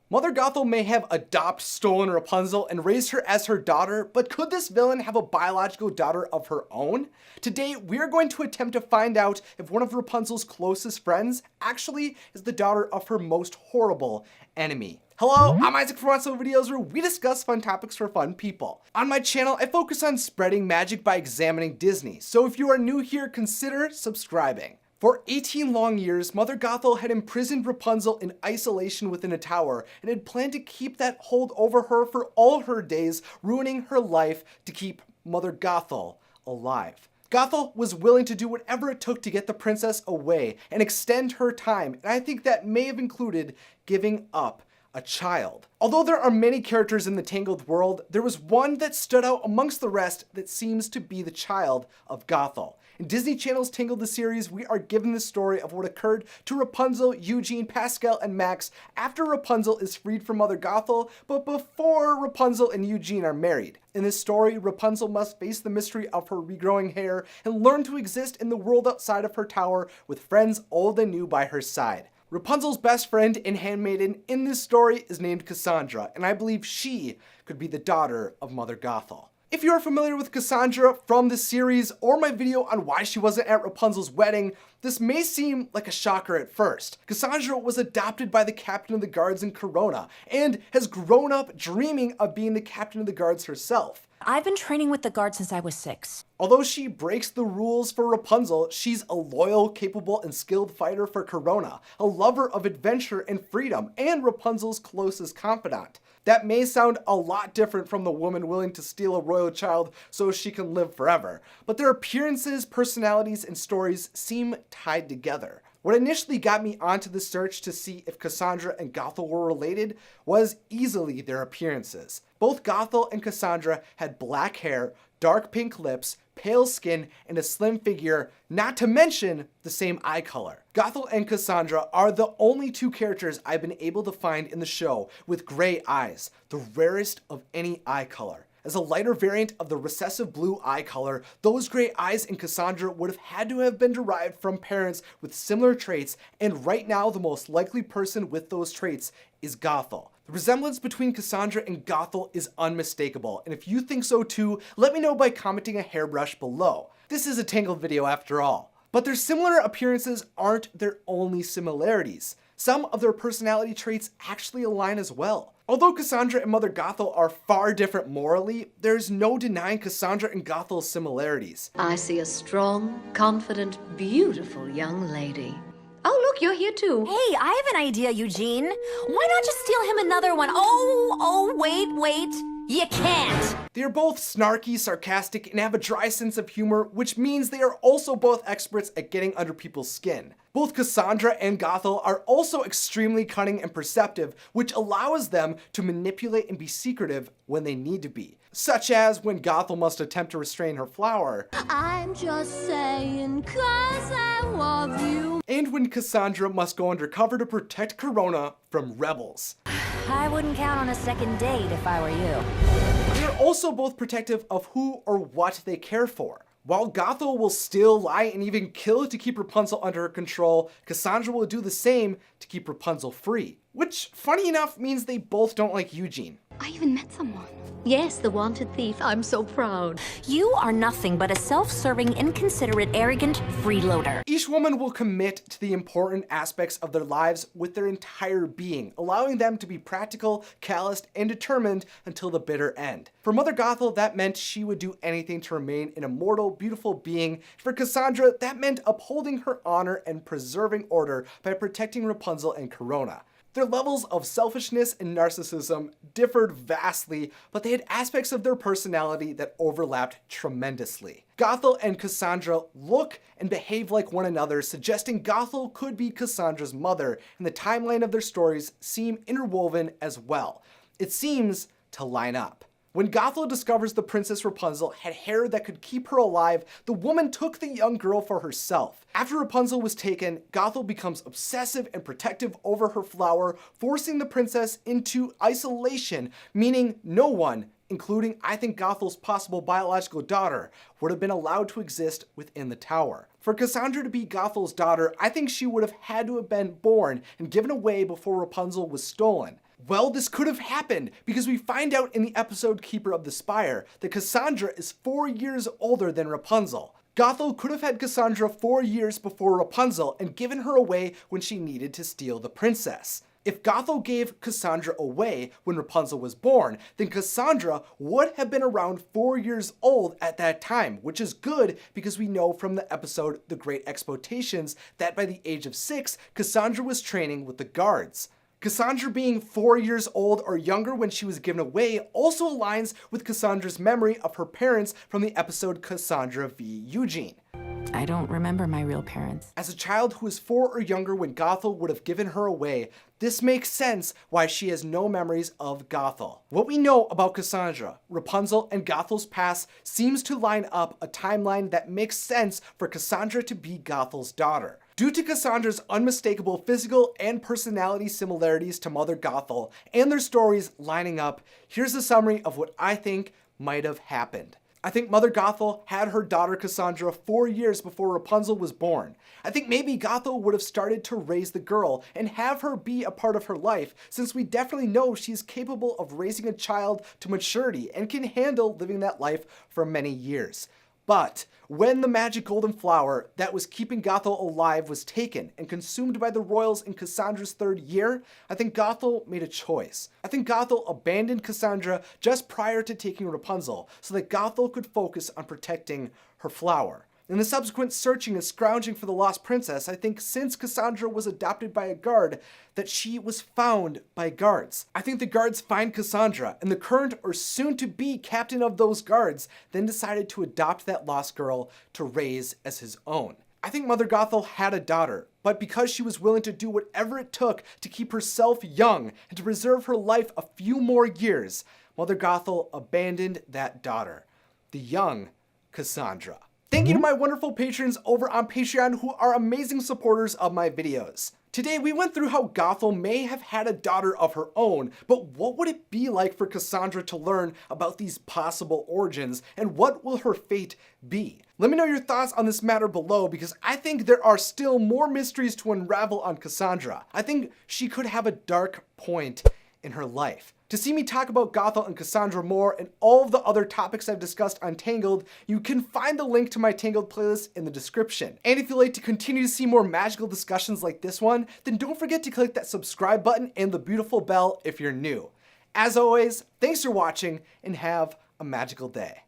Mother Gothel may have stolen Rapunzel and raised her as her daughter, but could this villain have a biological daughter of her own? Today, we're going to attempt to find out if one of Rapunzel's closest friends actually is the daughter of her most horrible enemy. Hello, I'm Isaac from Watso Videos, where we discuss fun topics for fun people. On my channel, I focus on spreading magic by examining Disney, so if you are new here, consider subscribing. For 18 long years, Mother Gothel had imprisoned Rapunzel in isolation within a tower and had planned to keep that hold over her for all her days, ruining her life to keep Mother Gothel alive. Gothel was willing to do whatever it took to get the princess away and extend her time, and I think that may have included giving up a child. Although there are many characters in the Tangled world, there was one that stood out amongst the rest that seems to be the child of Gothel. In Disney Channel's Tangled the series, we are given the story of what occurred to Rapunzel, Eugene, Pascal, and Max after Rapunzel is freed from Mother Gothel, but before Rapunzel and Eugene are married. In this story, Rapunzel must face the mystery of her regrowing hair and learn to exist in the world outside of her tower with friends old and new by her side. Rapunzel's best friend and handmaiden in this story is named Cassandra, and I believe she could be the daughter of Mother Gothel. If you are familiar with Cassandra from the series or my video on why she wasn't at Rapunzel's wedding, this may seem like a shocker at first. Cassandra was adopted by the captain of the guards in Corona and has grown up dreaming of being the captain of the guards herself. I've been training with the guard since I was 6. Although she breaks the rules for Rapunzel, she's a loyal, capable, and skilled fighter for Corona, a lover of adventure and freedom, and Rapunzel's closest confidant. That may sound a lot different from the woman willing to steal a royal child so she can live forever, but their appearances, personalities, and stories seem tied together. What initially got me onto the search to see if Cassandra and Gothel were related was easily their appearances. Both Gothel and Cassandra had black hair, dark pink lips, pale skin, and a slim figure, not to mention the same eye color. Gothel and Cassandra are the only two characters I've been able to find in the show with gray eyes, the rarest of any eye color. As a lighter variant of the recessive blue eye color, those gray eyes in Cassandra would have had to have been derived from parents with similar traits, and right now the most likely person with those traits is Gothel. The resemblance between Cassandra and Gothel is unmistakable, and if you think so too, let me know by commenting a hairbrush below. This is a Tangled video after all. But their similar appearances aren't their only similarities. Some of their personality traits actually align as well. Although Cassandra and Mother Gothel are far different morally, there's no denying Cassandra and Gothel's similarities. I see a strong, confident, beautiful young lady. Oh, look, you're here too. Hey, I have an idea, Eugene. Why not just steal him another one? Wait. You can't. They are both snarky, sarcastic, and have a dry sense of humor, which means they are also both experts at getting under people's skin. Both Cassandra and Gothel are also extremely cunning and perceptive, which allows them to manipulate and be secretive when they need to be. Such as when Gothel must attempt to restrain her flower. I'm just saying 'cause I love you. And when Cassandra must go undercover to protect Corona from rebels. I wouldn't count on a second date if I were you. They are also both protective of who or what they care for. While Gothel will still lie and even kill to keep Rapunzel under her control, Cassandra will do the same to keep Rapunzel free. Which, funny enough, means they both don't like Eugene. I even met someone. Yes, the wanted thief. I'm so proud. You are nothing but a self-serving, inconsiderate, arrogant freeloader. Each woman will commit to the important aspects of their lives with their entire being, allowing them to be practical, calloused, and determined until the bitter end. For Mother Gothel, that meant she would do anything to remain an immortal, beautiful being. For Cassandra, that meant upholding her honor and preserving order by protecting Rapunzel and Corona. Their levels of selfishness and narcissism differed vastly, but they had aspects of their personality that overlapped tremendously. Gothel and Cassandra look and behave like one another, suggesting Gothel could be Cassandra's mother, and the timeline of their stories seem interwoven as well. It seems to line up. When Gothel discovers the Princess Rapunzel had hair that could keep her alive, the woman took the young girl for herself. After Rapunzel was taken, Gothel becomes obsessive and protective over her flower, forcing the princess into isolation, meaning no one, including I think Gothel's possible biological daughter, would have been allowed to exist within the tower. For Cassandra to be Gothel's daughter, I think she would have had to have been born and given away before Rapunzel was stolen. Well, this could have happened because we find out in the episode Keeper of the Spire that Cassandra is 4 years older than Rapunzel. Gothel could have had Cassandra 4 years before Rapunzel and given her away when she needed to steal the princess. If Gothel gave Cassandra away when Rapunzel was born, then Cassandra would have been around 4 years old at that time, which is good because we know from the episode The Great Exploitations that by the age of 6, Cassandra was training with the guards. Cassandra being 4 years old or younger when she was given away also aligns with Cassandra's memory of her parents from the episode Cassandra v. Eugene. I don't remember my real parents. As a child who was 4 or younger when Gothel would have given her away, this makes sense why she has no memories of Gothel. What we know about Cassandra, Rapunzel, and Gothel's past seems to line up a timeline that makes sense for Cassandra to be Gothel's daughter. Due to Cassandra's unmistakable physical and personality similarities to Mother Gothel and their stories lining up, here's a summary of what I think might have happened. I think Mother Gothel had her daughter Cassandra 4 years before Rapunzel was born. I think maybe Gothel would have started to raise the girl and have her be a part of her life, since we definitely know she's capable of raising a child to maturity and can handle living that life for many years. But when the magic golden flower that was keeping Gothel alive was taken and consumed by the royals in Cassandra's 3rd year, I think Gothel made a choice. I think Gothel abandoned Cassandra just prior to taking Rapunzel so that Gothel could focus on protecting her flower. In the subsequent searching and scrounging for the lost princess, I think since Cassandra was adopted by a guard, that she was found by guards. I think the guards find Cassandra, and the current or soon-to-be captain of those guards then decided to adopt that lost girl to raise as his own. I think Mother Gothel had a daughter, but because she was willing to do whatever it took to keep herself young and to preserve her life a few more years, Mother Gothel abandoned that daughter, the young Cassandra. Thank you to my wonderful patrons over on Patreon who are amazing supporters of my videos. Today we went through how Gothel may have had a daughter of her own, but what would it be like for Cassandra to learn about these possible origins, and what will her fate be? Let me know your thoughts on this matter below, because I think there are still more mysteries to unravel on Cassandra. I think she could have a dark point in her life. To see me talk about Gothel and Cassandra more and all of the other topics I've discussed on Tangled, you can find the link to my Tangled playlist in the description. And if you'd like to continue to see more magical discussions like this one, then don't forget to click that subscribe button and the beautiful bell if you're new. As always, thanks for watching and have a magical day.